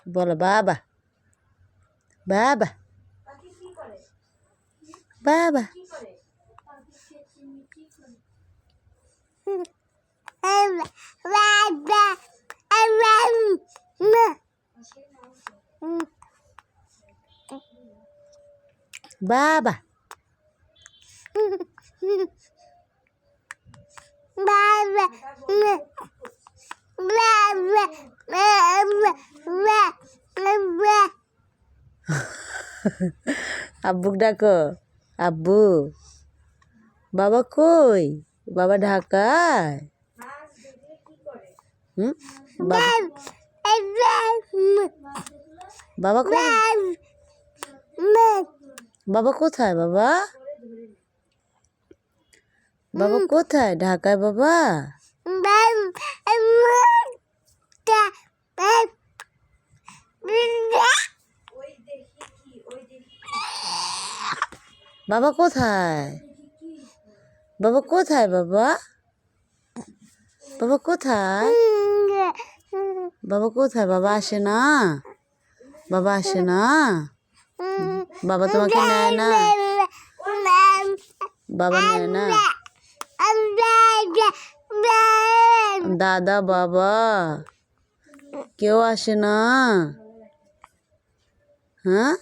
বলো বাবা বাবা বাবা। বাবা আব্বুক ডাকো আব্বু। বাবা কই? বাবা ঢাকায়। বাবা কই? বাবা কোথায়? বাবা বাবা কোথায়? ঢাকায় বাবা। বাবা কোথায়? বাবা কোথায়? বাবা বাবা কোথায়? বাবা কোথায়? বাবা আসে না? বাবা আসে না? বাবা তোমাকে নেয় না? বাবা নেয় না? দাদা বাবা কেউ আসে না? হ্যাঁ